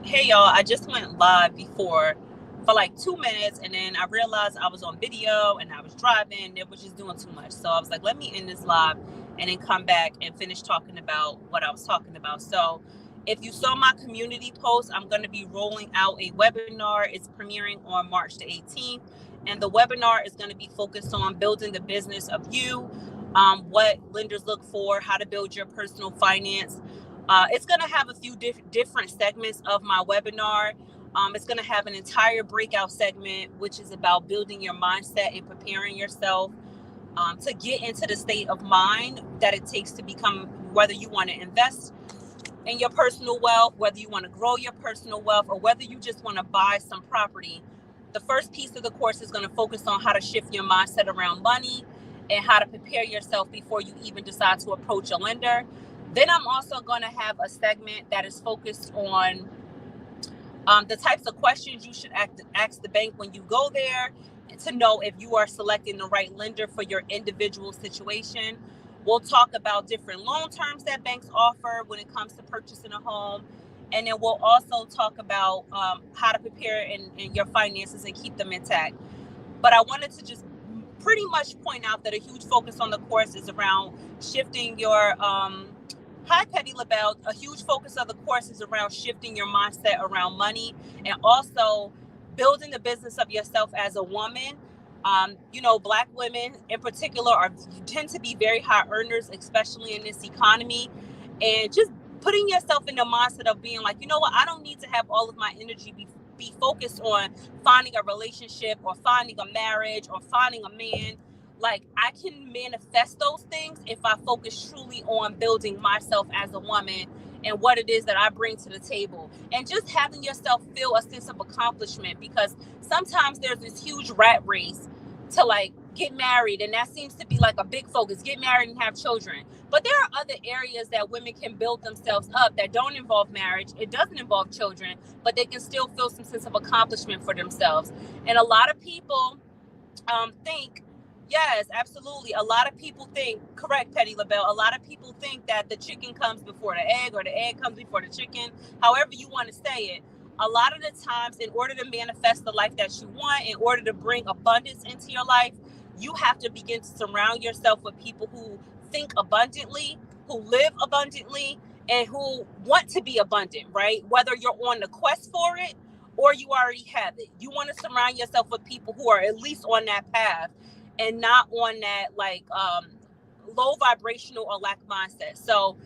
Hey y'all, I just went live before for like 2 minutes and then I realized I was on video and I was driving and it was just doing too much. So I was like, let me end this live and then come back and finish talking about what I was talking about. So if you saw my community post, I'm going to be rolling out a webinar. It's premiering on March the 18th. And the webinar is going to be focused on building the business of you, what lenders look for, how to build your personal finance. It's going to have a few different segments of my webinar. It's going to have an entire breakout segment, which is about building your mindset and preparing yourself to get into the state of mind that it takes to become, whether you want to invest in your personal wealth, whether you want to grow your personal wealth, or whether you just want to buy some property. The first piece of the course is going to focus on how to shift your mindset around money and how to prepare yourself before you even decide to approach a lender. Then I'm also going to have a segment that is focused on the types of questions you should ask the bank when you go there to know if you are selecting the right lender for your individual situation. We'll talk about different loan terms that banks offer when it comes to purchasing a home. And then we'll also talk about how to prepare in your finances and keep them intact. But I wanted to just pretty much point out that a huge focus on the course is around shifting your Hi, Petty LaBelle. A huge focus of the course is around shifting your mindset around money and also building the business of yourself as a woman. Black women in particular tend to be very high earners, especially in this economy. And just putting yourself in the mindset of being like, you know what, I don't need to have all of my energy be focused on finding a relationship or finding a marriage or finding a man. Like, I can manifest those things if I focus truly on building myself as a woman and what it is that I bring to the table. And just having yourself feel a sense of accomplishment, because sometimes there's this huge rat race to like get married, and that seems to be like a big focus, get married and have children. But there are other areas that women can build themselves up that don't involve marriage. It doesn't involve children, but they can still feel some sense of accomplishment for themselves. And a lot of people think, yes, absolutely. A lot of people think, correct, Petty LaBelle, a lot of people think that the chicken comes before the egg or the egg comes before the chicken, however you want to say it. A lot of the times, in order to manifest the life that you want, in order to bring abundance into your life, you have to begin to surround yourself with people who think abundantly, who live abundantly, and who want to be abundant, right? Whether you're on the quest for it or you already have it. You want to surround yourself with people who are at least on that path and not on that like low vibrational or lack mindset. So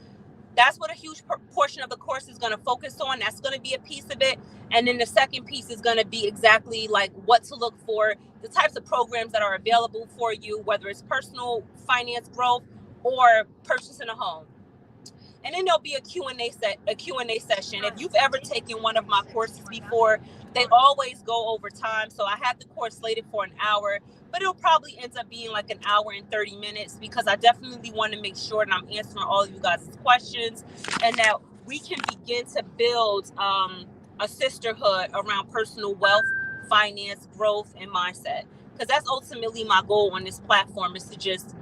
that's what a huge portion of the course is going to focus on. That's going to be a piece of it. And then the second piece is going to be exactly like what to look for, the types of programs that are available for you, whether it's personal finance growth or purchasing a home. And then there'll be a Q&A session. If you've ever taken one of my courses before, they always go over time. So I had the course slated for an hour, but it'll probably end up being like an hour and 30 minutes because I definitely want to make sure that I'm answering all of you guys' questions and that we can begin to build a sisterhood around personal wealth, finance, growth, and mindset. Because that's ultimately my goal on this platform, is to just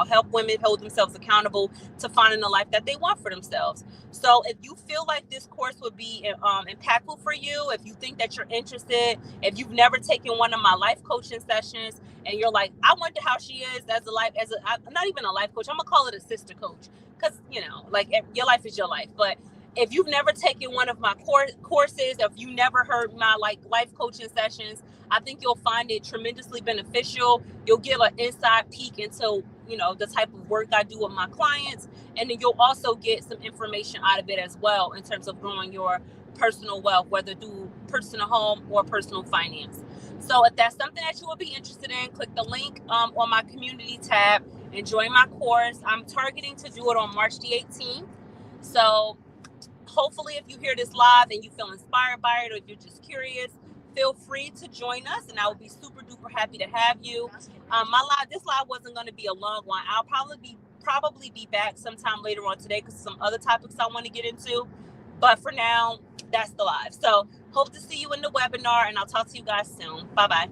help women hold themselves accountable to finding the life that they want for themselves. So if you feel like this course would be impactful for you, if you think that you're interested, if you've never taken one of my life coaching sessions and you're like, I wonder how she is I'm not even a life coach, I'm gonna call it a sister coach, because like your life is your life. But if you've never taken one of my courses, if you never heard my life coaching sessions, I think you'll find it tremendously beneficial. You'll get an inside peek into the type of work I do with my clients, and then you'll also get some information out of it as well in terms of growing your personal wealth, whether through personal home or personal finance. So if that's something that you would be interested in, click the link on my community tab and join my course. I'm targeting to do it on March the 18th. So hopefully if you hear this live and you feel inspired by it, or if you're just curious, feel free to join us, and I will be super duper happy to have you. This live wasn't going to be a long one. I'll probably be back sometime later on today because some other topics I want to get into. But for now, that's the live. So hope to see you in the webinar, and I'll talk to you guys soon. Bye-bye.